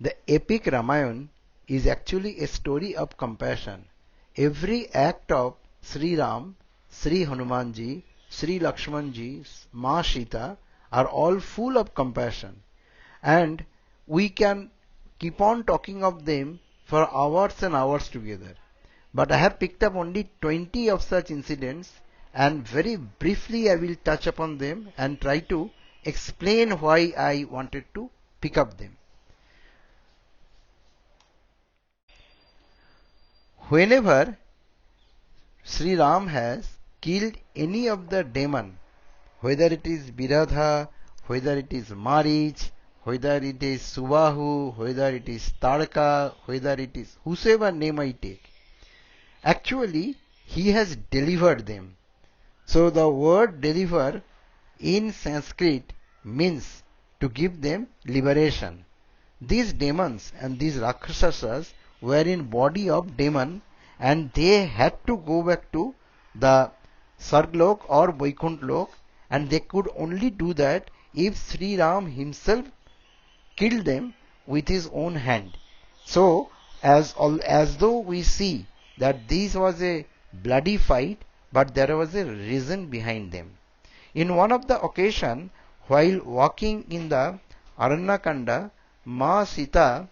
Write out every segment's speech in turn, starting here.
The epic Ramayan is actually a story of compassion. Every act of Sri Ram, Sri Hanumanji, Sri Lakshmanji, Ma Sita are all full of compassion. And we can keep on talking of them for hours and hours together. But I have picked up only 20 of such incidents, and very briefly I will touch upon them and try to explain why I wanted to pick up them. Whenever Sri Ram has killed any of the demon, whether it is Biradha, whether it is Marich, whether it is Subahu, whether it is Tarka, whether it is whosoever name I take, actually he has delivered them. So the word deliver in Sanskrit means to give them liberation. These demons and these Rakshasas were in body of demon, and they had to go back to the Sarglok or Vaikunthlok, and they could only do that if Sri Ram himself killed them with his own hand. So as though we see that this was a bloody fight, but there was a reason behind them. In one of the occasion, while walking in the Aranyakanda, Ma Sita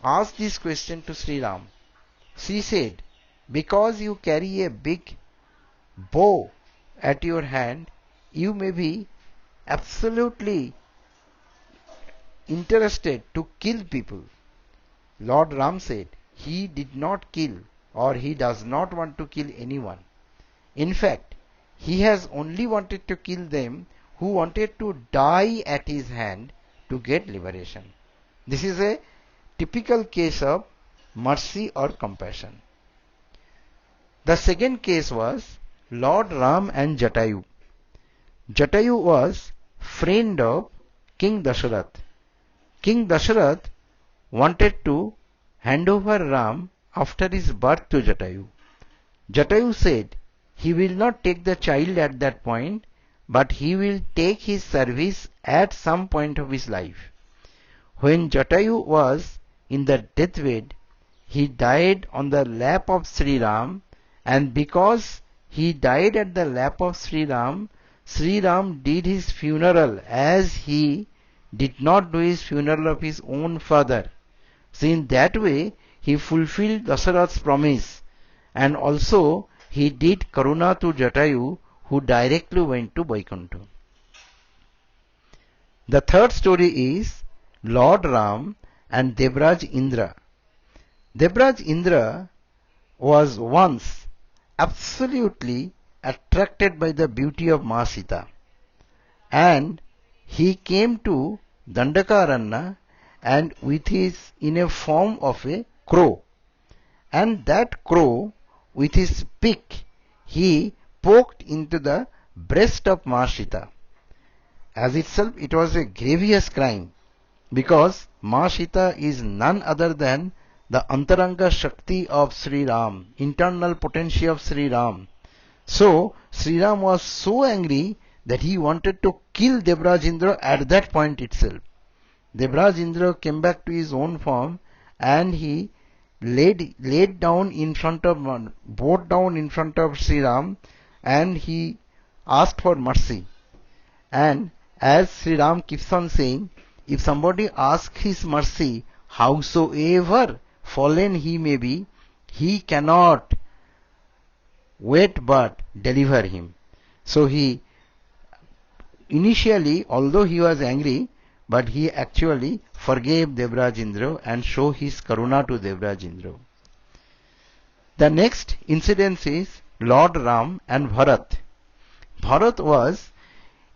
asked this question to Sri Ram. She said, because you carry a big bow at your hand, you may be absolutely interested to kill people. Lord Ram said, he did not kill, or he does not want to kill anyone. In fact, he has only wanted to kill them who wanted to die at his hand to get liberation. This is a typical case of mercy or compassion. The second case was Lord Ram and Jatayu. Jatayu was friend of King Dasharath. King Dasharath wanted to hand over Ram after his birth to Jatayu. Jatayu said he will not take the child at that point, but he will take his service at some point of his life. When Jatayu was in the deathbed, he died on the lap of Sri Ram, and because he died at the lap of Sri Ram did his funeral as he did not do his funeral of his own father. So in that way, he fulfilled Dasarath's promise, and also he did Karuna to Jatayu, who directly went to Vaikuntha. The third story is Lord Ram and Devraj Indra. Devraj Indra was once absolutely attracted by the beauty of Ma Sita, and he came to Dandakaranya and in a form of a crow, and that crow with his beak he poked into the breast of Ma Sita. As itself it was a grievous crime, because Ma Sita is none other than the Antaranga Shakti of Sri Ram, internal potency of Sri Ram. So Sri Ram was so angry that he wanted to kill Devraj Indra at that point itself. Devraj Indra came back to his own form, and he bowed down in front of Sri Ram, and he asked for mercy. And as Sri Ram keeps on saying, if somebody asks his mercy, howsoever fallen he may be, he cannot wait but deliver him. So he initially, although he was angry, but he actually forgave Devraj Indra and showed his Karuna to Devraj Indra. The next incident is Lord Ram and Bharat. Bharat was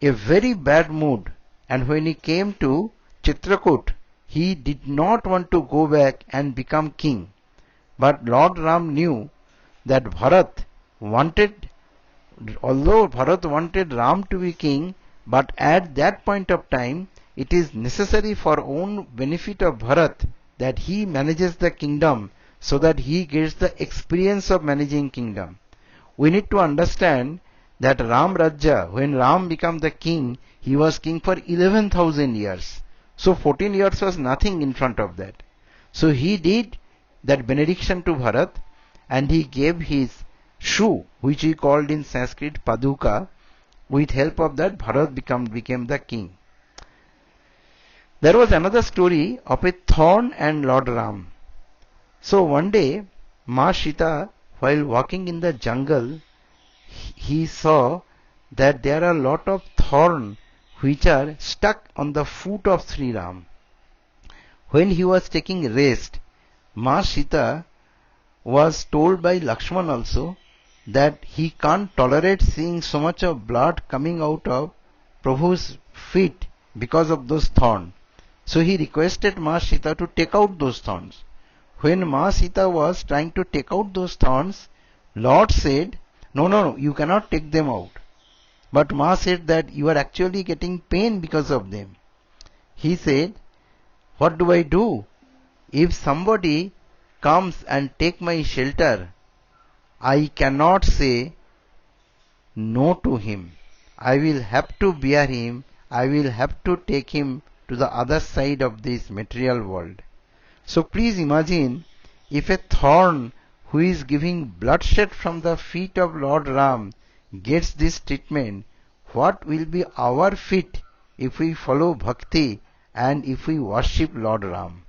a very bad mood, and when he came to Chitrakoot, he did not want to go back and become king. But Lord Ram knew that although Bharat wanted Ram to be king, but at that point of time, it is necessary for own benefit of Bharat that he manages the kingdom so that he gets the experience of managing kingdom. We need to understand that Ram Rajya, when Ram became the king, he was king for 11,000 years. So 14 years was nothing in front of that. So he did that benediction to Bharat, and he gave his shoe, which he called in Sanskrit Paduka. With help of that, Bharat became the king. There was another story of a thorn and Lord Ram. So one day, Ma Sita, while walking in the jungle, he saw that there are a lot of thorns which are stuck on the foot of Sri Ram. When he was taking rest, Ma Sita was told by Lakshman also that he can't tolerate seeing so much of blood coming out of Prabhu's feet because of those thorns. So he requested Ma Sita to take out those thorns. When Ma Sita was trying to take out those thorns, Lord said, no, you cannot take them out. But Ma said that you are actually getting pain because of them. He said, what do I do? If somebody comes and take my shelter, I cannot say no to him. I will have to bear him. I will have to take him to the other side of this material world. So please imagine if a thorn who is giving bloodshed from the feet of Lord Ram gets this treatment, what will be our fate if we follow bhakti and if we worship Lord Ram?